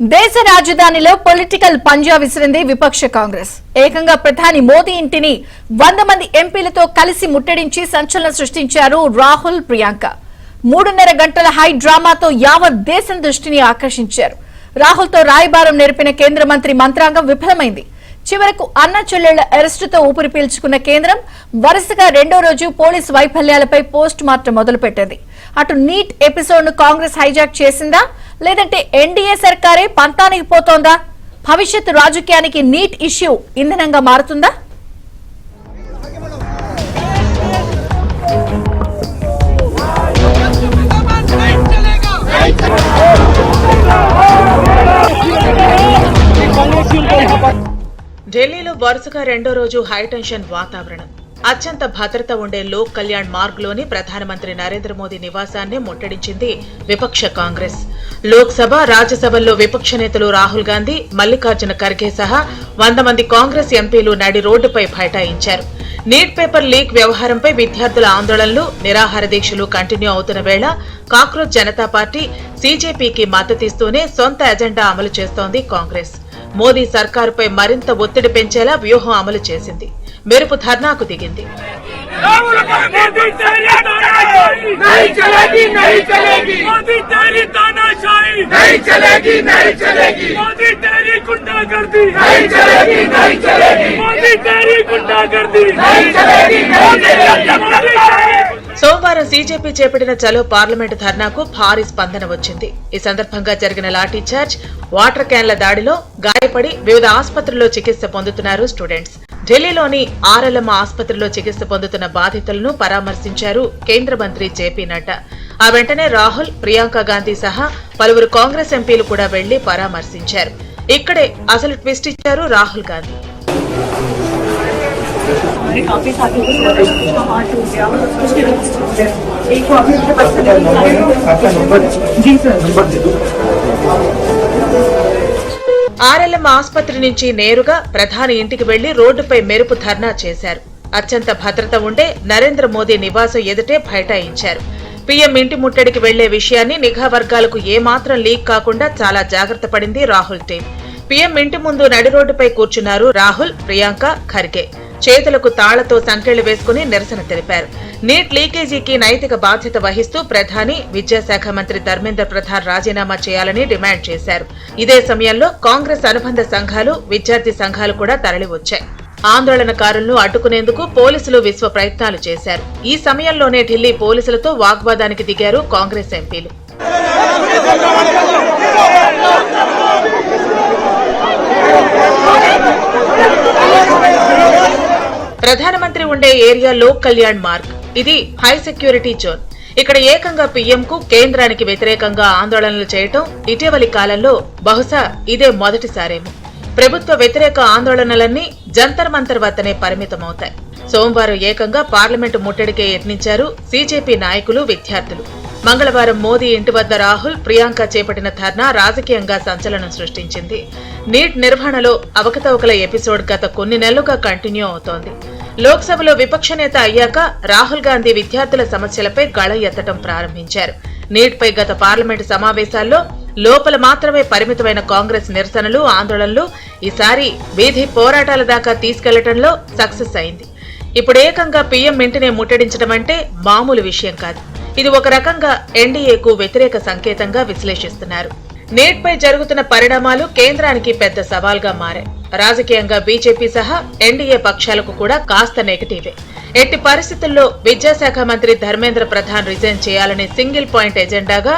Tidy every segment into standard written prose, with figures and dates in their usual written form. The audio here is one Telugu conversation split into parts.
దేశ రాజధానిలో పొలిటికల్ పంజా విసిరింది విపక్ష కాంగ్రెస్. ఏకంగా ప్రధాని మోదీ ఇంటిని 100 మంది ఎంపీలతో కలిసి ముట్టడించి సంచలనం సృష్టించారు రాహుల్, ప్రియాంక. 3.5 గంటల హై డ్రామాతో యావత్ దేశం దృష్టిని ఆకర్షించారు. రాహుల్ తో రాయబారం నేర్పిన కేంద్ర మంత్రి మంత్రాంగం విఫలమైంది. చివరకు అన్న చెల్లెళ్ల అరెస్టుతో ఊపిరి పీల్చుకున్న కేంద్రం వరుసగా రెండో రోజు పోలీసు వైఫల్యాలపై పోస్ట్ మార్టం మొదలుపెట్టింది. అటు నీట్ ఎపిసోడ్ ను కాంగ్రెస్ హైజాక్ చేసిందా, లేదంటే ఎన్డీఏ సర్కారే పంతానికి పోతోందా? భవిష్యత్తు రాజకీయానికి నీట్ ఇష్యూ ఇంధనంగా మారుతుందా? ఢిల్లీలో వరుసగా రెండో రోజు హైటెన్షన్ వాతావరణం. అత్యంత భద్రత ఉండే లోక్ కళ్యాణ్ మార్గ్ లోని ప్రధానమంత్రి నరేంద్ర మోదీ నివాసాన్ని ముట్టడించింది విపక్ష కాంగ్రెస్. లోక్సభ, రాజ్యసభల్లో విపక్ష నేతలు రాహుల్ గాంధీ, మల్లికార్జున ఖర్గే సహా 100 మంది కాంగ్రెస్ ఎంపీలు నడి రోడ్డుపై బైఠాయించారు. నీట్ పేపర్ లీక్ వ్యవహారంపై విద్యార్థుల ఆందోళనలు, నిరాహార దీక్షలు కంటిన్యూ అవుతున్న వేళ కాక్రోచ్ జనతా పార్టీ, సీజేపీకి మద్దతిస్తూనే సొంత ఎజెండా అమలు చేస్తోంది కాంగ్రెస్. మోదీ సర్కారుపై మరింత ఒత్తిడి పెంచేలా వ్యూహం అమలు చేసింది. మెరుపు ధర్నాకు దిగింది. సోమవారం సీజేపీ చేపట్టిన చలో పార్లమెంటు ధర్నాకు భారీ స్పందన వచ్చింది. ఈ సందర్భంగా జరిగిన లాఠీ చార్జ్, వాటర్ క్యాన్ల దాడిలో గాయపడి వివిధ ఆసుపత్రుల్లో చికిత్స పొందుతున్నారు స్టూడెంట్స్. ఢిల్లీలోని ఆర్ఎల్ఎం ఆసుపత్రిలో చికిత్స పొందుతున్న బాధితులను పరామర్శించారు కేంద్ర మంత్రి జేపీ నడ్డా. ఆ వెంటనే రాహుల్, ప్రియాంక గాంధీ సహా పలువురు కాంగ్రెస్ ఎంపీలు కూడా వెళ్లి పరామర్శించారు. ఇక్కడే అసలు ట్విస్ట్ ఇచ్చారు రాహుల్ గాంధీ. ఆర్ఎల్ఎం ఆసుపత్రి నుంచి నేరుగా ప్రధాని ఇంటికి వెళ్లి రోడ్డుపై మెరుపు ధర్నా చేశారు. అత్యంత భద్రత ఉండే నరేంద్ర మోదీ నివాసం ఎదుటే బైఠాయించారు. పీఎం ఇంటి ముట్టడికి వెళ్లే విషయాన్ని నిఘా వర్గాలకు ఏమాత్రం లీక్ కాకుండా చాలా జాగ్రత్త పడింది రాహుల్ టీం. పీఎం ఇంటి ముందు నడి రోడ్డుపై కూర్చున్నారు రాహుల్, ప్రియాంక, ఖర్గే. చేతులకు తాళ్లతో సంకెళ్లు వేసుకుని నిరసన తెలిపారు. నీట్ లీకేజీకి నైతిక బాధ్యత వహిస్తూ ప్రధాని, విద్యాశాఖ మంత్రి ధర్మేంద్ర ప్రధాన్ రాజీనామా చేయాలని డిమాండ్ చేశారు. ఇదే సమయంలో కాంగ్రెస్ అనుబంధ సంఘాలు, విద్యార్థి సంఘాలు కూడా తరలివచ్చాయి. ఆందోళనకారులను అడ్డుకునేందుకు పోలీసులు విశ్వ ప్రయత్నాలు చేశారు. ఈ సమయంలోనే ఢిల్లీ పోలీసులతో వాగ్వాదానికి దిగారు కాంగ్రెస్ ఎంపీలు. ప్రధానమంత్రి ఉండే ఏరియా లోక్ కళ్యాణ్ మార్గ్. ఇది హై సెక్యూరిటీ జోన్. ఇక్కడ ఏకంగా పీఎంకు, కేంద్రానికి వ్యతిరేకంగా ఆందోళనలు చేయటం ఇటీవలి కాలంలో బహుశా ఇదే మొదటిసారేమో. ప్రభుత్వ వ్యతిరేక ఆందోళనలన్నీ జంతర్ మంతర్ వద్దనే పరిమితమవుతాయి. సోమవారం ఏకంగా పార్లమెంటు ముట్టడికే యత్నించారు సీజేపీ నాయకులు, విద్యార్థులు. మంగళవారం మోదీ ఇంటి వద్ద రాహుల్, ప్రియాంక చేపట్టిన ధర్నా రాజకీయంగా సంచలనం సృష్టించింది. నీట్ నిర్వహణలో అవకతవకల ఎపిసోడ్ గత కొన్ని నెలలుగా కంటిన్యూ అవుతోంది. లోక్సభలో విపక్ష నేత అయ్యాక రాహుల్ గాంధీ విద్యార్థుల సమస్యలపై గళం ఎత్తడం ప్రారంభించారు. నీట్ పై గత పార్లమెంటు సమావేశాల్లో లోపల మాత్రమే పరిమితమైన కాంగ్రెస్ నిరసనలు, ఆందోళనలు ఈసారి వీధి పోరాటాల దాకా తీసుకెళ్లటంలో సక్సెస్ అయింది. ఇప్పుడు ఏకంగా పీఎం ఇంటినే ముట్టడించడం అంటే మామూలు విషయం కాదు. ఇది ఒక రకంగా ఎన్డీఏకు వ్యతిరేక సంకేతంగా విశ్లేషిస్తున్నారు. నీట్ పై జరుగుతున్న పరిణామాలు కేంద్రానికి పెద్ద సవాల్గా మారాయి. రాజకీయంగా బీజేపీ సహా ఎన్డీఏ పక్షాలకు కూడా కాస్త నెగటివే. ఎట్టి పరిస్థితుల్లో విద్యాశాఖ మంత్రి ధర్మేంద్ర ప్రధాన్ రిజైన్ చేయాలనే సింగిల్ పాయింట్ ఎజెండాగా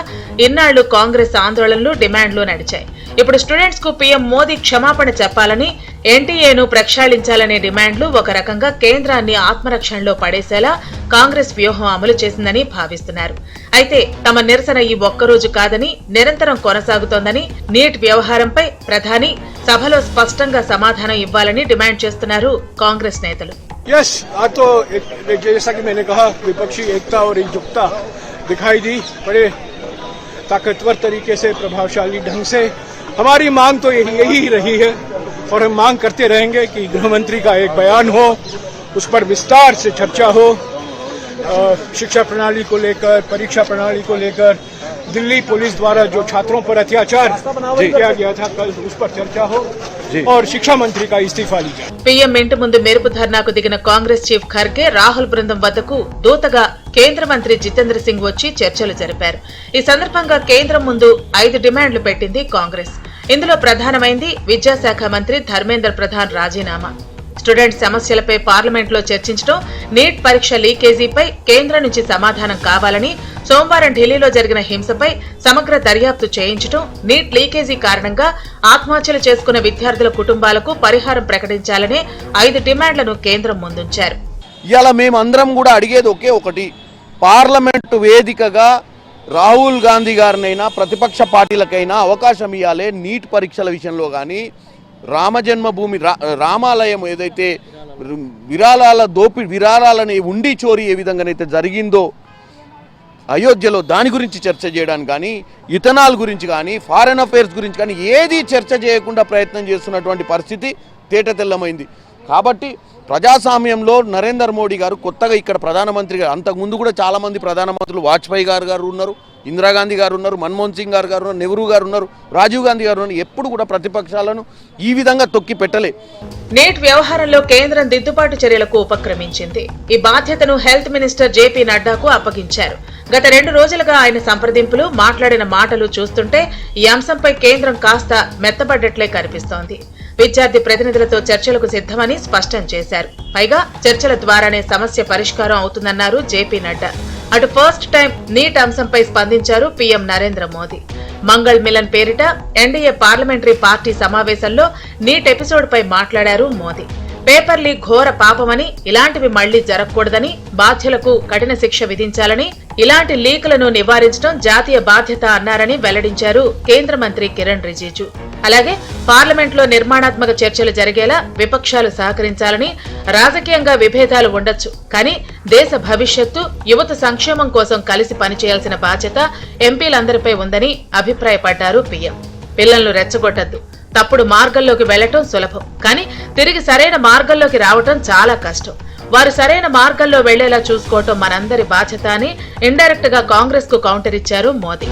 ఇన్నాళ్లు కాంగ్రెస్ ఆందోళనలు, డిమాండ్లు నడిచాయి. ఇప్పుడు స్టూడెంట్స్ కు పీఎం మోదీ క్షమాపణ చెప్పాలని, ఎన్టీఏను ప్రక్షాళించాలనే డిమాండ్లు ఒక రకంగా కేంద్రాన్ని ఆత్మరక్షణలో పడేసేలా కాంగ్రెస్ వ్యూహం అమలు చేసిందని భావిస్తున్నారు. అయితే తమ నిరసన ఈ ఒక్కరోజు కాదని, నిరంతరం కొనసాగుతోందని, నీట్ వ్యవహారంపై ప్రధాని సభలో స్పష్టంగా సమాధానం ఇవ్వాలని డిమాండ్ చేస్తున్నారు కాంగ్రెస్ నేతలు. यस, आज तो जैसा कि मैंने कहा, विपक्षी एकता और एकजुटता दिखाई दी बड़े ताकतवर तरीके से, प्रभावशाली ढंग से। हमारी मांग तो यही रही है और हम मांग करते रहेंगे कि गृह मंत्री का एक बयान हो, उस पर विस्तार से चर्चा हो, शिक्षा प्रणाली को लेकर, परीक्षा प्रणाली को लेकर, दिल्ली पुलिस द्वारा जो छात्रों पर अत्याचार किया गया था, कल उस पर चर्चा हो और शिक्षा मंत्री का इस्तीफा ली जाए। పీఎం ఇంటి ముందు మెరుపు ధర్నాకు దిగిన కాంగ్రెస్ చీఫ్ ఖర్గే రాహుల్ బృందం వద్దకు దూతగా కేంద్ర మంత్రి జితేంద్ర సింగ్ వచ్చి చర్చలు జరిపారు. ఈ సందర్భంగా కేంద్రం ముందు 5 డిమాండ్లు పెట్టింది కాంగ్రెస్. ఇందులో ప్రధానమైంది విద్యాశాఖ మంత్రి ధర్మేంద్ర ప్రధాన్ రాజీనామా, స్టూడెంట్స్ సమస్యలపై పార్లమెంట్లో చర్చించడం, నీట్ పరీక్ష లీకేజీపై కేంద్రం నుంచి సమాధానం కావాలని, సోమవారం ఢిల్లీలో జరిగిన హింసపై సమగ్ర దర్యాప్తు చేయించడం, నీట్ లీకేజీ కారణంగా ఆత్మహత్యలు చేసుకున్న విద్యార్థుల కుటుంబాలకు పరిహారం ప్రకటించాలనే 5 డిమాండ్లను కేంద్రం ముందుంచారు. ఇవాళ మేమందరం కూడా అడిగేది ఒకే ఒకటి, పార్లమెంటు వేదికగా రాహుల్ గాంధీ గారినైనా ప్రతిపక్ష పార్టీలకైనా అవకాశం ఇవ్వాలి. నీట్ పరీక్షల విషయంలో కానీ, రామజన్మభూమి రామాలయం ఏదైతే విరాళాలని ఉండి చోరీ ఏ విధంగానైతే జరిగిందో అయోధ్యలో, దాని గురించి చర్చ చేయడానికి కానీ, ఇథనాల్ గురించి కానీ, ఫారెన్ అఫైర్స్ గురించి కానీ ఏది చర్చ చేయకుండా ప్రయత్నం చేస్తున్నటువంటి పరిస్థితి తేటతెల్లమైంది. కాబట్టి ప్రజాస్వామ్యంలో నరేంద్ర మోడీ గారు కొత్తగా ఇక్కడ ప్రధానమంత్రిగా, అంతకుముందు కూడా చాలామంది ప్రధానమంత్రులు, వాజ్పేయి గారు ఉన్నారు, ఇందిరాగాంధీ గారు ఉన్నారు, మన్మోహన్ సింగ్ గారు ఉన్నారు, నెహ్రూ గారు ఉన్నారు, రాజీవ్ గాంధీ గారు ఉన్నారు. ఎప్పుడు కూడా ప్రతిపక్షాలను ఈ విధంగా తొక్కి పెట్టలే. నీట్ వ్యవహారంలో కేంద్రం దిద్దుబాటు చర్యలకు ఉపక్రమించింది. ఈ బాధ్యతను హెల్త్ మినిస్టర్ జేపీ నడ్డాకు అప్పగించారు. గత 2 రోజులుగా ఆయన సంప్రదింపులు, మాట్లాడిన మాటలు చూస్తుంటే ఈ అంశంపై కేంద్రం కాస్త మెత్తబడ్డట్లే కనిపిస్తోంది. విద్యార్థి ప్రతినిధులతో చర్చలకు సిద్ధమని స్పష్టం చేశారు. పైగా చర్చల ద్వారానే సమస్య పరిష్కారం అవుతుందన్నారు జేపీ నడ్డా. అటు ఫస్ట్ టైం నీట్ అంశంపై స్పందించారు పీఎం నరేంద్ర మోదీ. మంగళ్ మిలన్ పేరిట ఎన్డీఏ పార్లమెంటరీ పార్టీ సమావేశంలో నీట్ ఎపిసోడ్ పై మాట్లాడారు మోదీ. పేపర్ లీక్ ఘోర పాపమని, ఇలాంటివి మళ్లీ జరగకూడదని, బాధ్యులకు కఠిన శిక్ష విధించాలని, ఇలాంటి లీకులను నివారించడం జాతీయ బాధ్యత అన్నారని వెల్లడించారు కేంద్ర మంత్రి కిరణ్ రిజిజు. అలాగే పార్లమెంట్లో నిర్మాణాత్మక చర్చలు జరిగేలా విపక్షాలు సహకరించాలని, రాజకీయంగా విభేదాలు ఉండొచ్చు కానీ దేశ భవిష్యత్తు, యువత సంక్షేమం కోసం కలిసి పనిచేయాల్సిన బాధ్యత ఎంపీలందరిపై ఉందని అభిప్రాయపడ్డారు పీఎం. పిల్లలను రెచ్చగొట్టద్దు, తప్పుడు మార్గంలోకి వెళ్లటం సులభం కానీ తిరిగి సరైన మార్గంలోకి రావటం చాలా కష్టం. వారు సరైన మార్గంలో వెళ్లేలా చూసుకోవటం మనందరి బాధ్యత అని ఇండైరెక్ట్ గా కాంగ్రెస్ కు కౌంటర్ ఇచ్చారు మోదీ.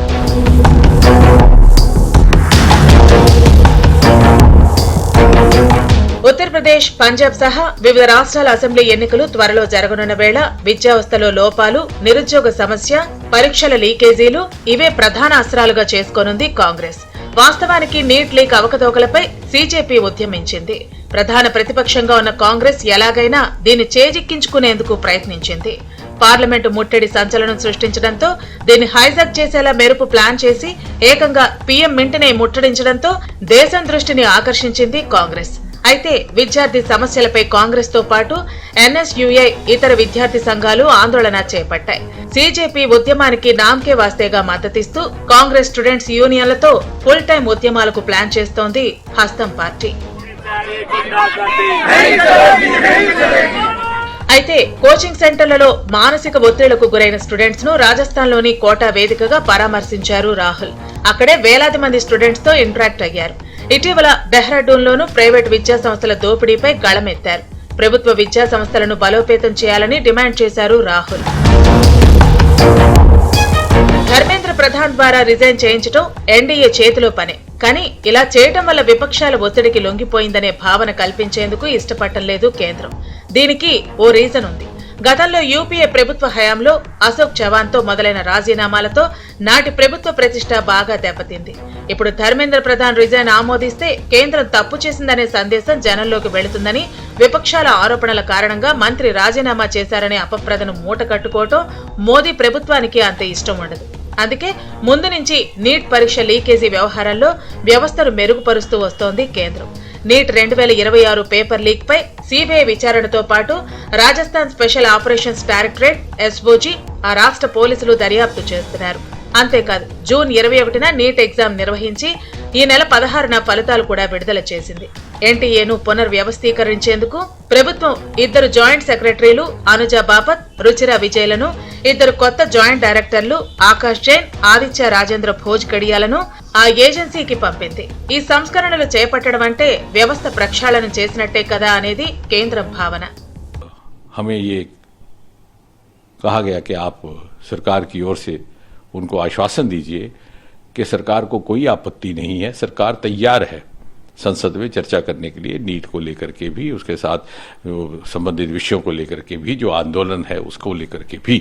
ఉత్తరప్రదేశ్, పంజాబ్ సహా వివిధ రాష్ట్రాల అసెంబ్లీ ఎన్నికలు త్వరలో జరగనున్న వేళ విద్యావస్థలో లోపాలు, నిరుద్యోగ సమస్య, పరీక్షల లీకేజీలు ఇవే ప్రధాన అస్త్రాలుగా చేసుకోనుంది కాంగ్రెస్. వాస్తవానికి నీట్ లీక్ అవకతవకలపై సీజేపీ ఉద్యమించింది. ప్రధాన ప్రతిపక్షంగా ఉన్న కాంగ్రెస్ ఎలాగైనా దీన్ని చేజిక్కించుకునేందుకు ప్రయత్నించింది. పార్లమెంటు ముట్టడి సంచలనం సృష్టించడంతో, దీన్ని హైజాక్ చేసేలా మెరుపు ప్లాన్ చేసి ఏకంగా పీఎం ఇంటినే ముట్టడించడంతో దేశం దృష్టిని ఆకర్షించింది కాంగ్రెస్. అయితే విద్యార్థి సమస్యలపై కాంగ్రెస్ తో పాటు ఎన్ఎస్యుఐ, ఇతర విద్యార్థి సంఘాలు ఆందోళన చేపట్టాయి. సీజేపీ ఉద్యమానికి నామ్కే వాస్తేగా మద్దతిస్తూ కాంగ్రెస్ స్టూడెంట్స్ యూనియన్లతో ఫుల్ టైం ఉద్యమాలకు ప్లాన్ చేస్తోంది హస్తం పార్టీ. అయితే కోచింగ్ సెంటర్లలో మానసిక ఒత్తిళ్లకు గురైన స్టూడెంట్స్ ను రాజస్థాన్లోని కోటా వేదికగా పరామర్శించారు రాహుల్. అక్కడే వేలాది మంది స్టూడెంట్స్ తో ఇంటరాక్ట్ అయ్యారు. ఇటీవల డెహ్రాడూన్లోనూ ప్రైవేట్ విద్యా సంస్థల దోపిడీపై గళమెత్తారు. ప్రభుత్వ విద్యా సంస్థలను బలోపేతం చేయాలని డిమాండ్ చేశారు రాహుల్. ధర్మేంద్ర ప్రధాన్ ద్వారా రిజైన్ చేయించడం ఎన్డీఏ చేతిలో పనే కానీ ఇలా చేయటం వల్ల విపక్షాల ఒత్తిడికి లొంగిపోయిందనే భావన కల్పించేందుకు ఇష్టపడటం లేదు కేంద్రం. దీనికి ఓ రీజన్ ఉంది. గతంలో యూపీఏ ప్రభుత్వ హయాంలో అశోక్ చవాన్ తో మొదలైన రాజీనామాలతో నాటి ప్రభుత్వ ప్రతిష్ట బాగా దెబ్బతింది. ఇప్పుడు ధర్మేంద్ర ప్రధాన్ రిజైన్ ఆమోదిస్తే కేంద్రం తప్పు చేసిందనే సందేశం జనంలోకి వెళుతుందని, విపక్షాల ఆరోపణల కారణంగా మంత్రి రాజీనామా చేశారనే అపప్రదను మూట కట్టుకోవటం మోదీ ప్రభుత్వానికి అంత ఇష్టం ఉండదు. అందుకే ముందు నుంచి నీట్ పరీక్ష లీకేజీ వ్యవహారంలో వ్యవస్థను మెరుగుపరుస్తూ వస్తోంది కేంద్రం. నీట్ 2026 పేపర్ లీక్ పై సీబీఐ విచారణతో పాటు Rajasthan special operations directorate SOG, ఆ రాష్ట్ర పోలీసులు దర్యాప్తు చేస్తున్నారు. అంతేకాదు జూన్ 21న నీట్ ఎగ్జామ్ నిర్వహించి ఈ నెల 16న ఫలితాలు కూడా విడుదల చేసింది. ఎన్టీఏను పునర్వ్యవస్థీకరించేందుకు ప్రభుత్వం 2 జాయింట్ సెక్రటరీలు అనుజా బాపత్, రుచిరా విజయ్లను, 2 కొత్త జాయింట్ డైరెక్టర్లు ఆకాష్ జైన్, ఆదిత్య రాజేంద్ర భోజ్ కడియాలను ఆ ఏజెన్సీకి పంపింది. ఈ సంస్కరణలు చేపట్టడం అంటే వ్యవస్థ ప్రక్షాళన చేసినట్టే కదా అనేది కేంద్రం భావన. हमें ये कहा गया कि आप सरकार की ओर से उनको आश्वासन दीजिए कि सरकार को कोई आपत्ति नहीं है, सरकार तैयार है संसद में चर्चा करने के लिए, नीट को लेकर के भी, उसके साथ संबंधित विषयों को लेकर के भी, जो आंदोलन है उसको लेकर के भी।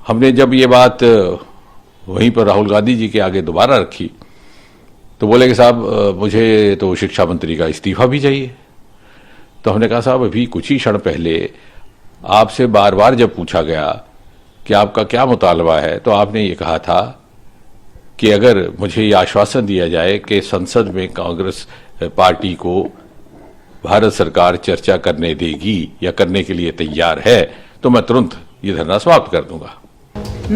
हमने जब ये बात वहीं पर राहुल गांधी जी के आगे दोबारा रखी तो बोले कि साहब मुझे तो शिक्षा मंत्री का इस्तीफा भी चाहिए। तो हमने कहा साहब अभी कुछ ही क्षण पहले आपसे बार बार जब पूछा गया कि आपका क्या मुतालबा है तो आपने ये कहा था कि अगर मुझे ये आश्वासन दिया जाए कि संसद में कांग्रेस पार्टी को भारत सरकार चर्चा करने देगी या करने के लिए तैयार है तो मैं तुरंत ये धरना समाप्त कर दूंगा।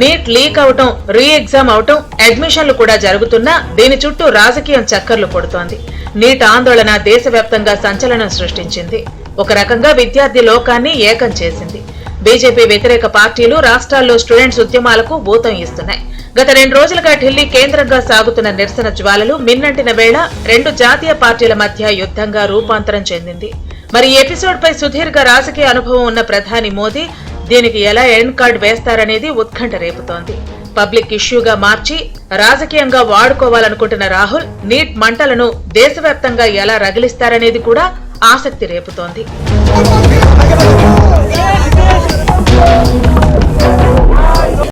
నీట్ లీక్ అవటం, రీ ఎగ్జామ్ అవటం, అడ్మిషన్లు కూడా జరుగుతున్నా దీని చుట్టూ రాజకీయం చక్కర్లు కొడుతోంది. నీట్ ఆందోళన దేశవ్యాప్తంగా సంచలనం సృష్టించింది. ఒక రకంగా విద్యార్థి లోకాన్ని ఏకం చేసింది. బీజేపీ వ్యతిరేక పార్టీలు రాష్ట్రాల్లో స్టూడెంట్స్ ఉద్యమాలకు ఊతం ఇస్తున్నాయి. గత 2 రోజులుగా ఢిల్లీ కేంద్రంగా సాగుతున్న నిరసన జ్వాలలు మిన్నంటిన వేళ 2 జాతీయ పార్టీల మధ్య యుద్ధంగా రూపాంతరం చెందింది. మరి ఈ ఎపిసోడ్ పై సుదీర్ఘ రాజకీయ అనుభవం ఉన్న ప్రధాని మోదీ దీనికి ఎలా ఎండ్ కార్డ్ వేస్తారనేది ఉత్కంఠ రేపుతోంది. పబ్లిక్ ఇష్యూగా మార్చి రాజకీయంగా వాడుకోవాలనుకుంటున్న రాహుల్ నీట్ మంటలను దేశవ్యాప్తంగా ఎలా రగిలిస్తారనేది కూడా ఆసక్తి రేపుతోంది.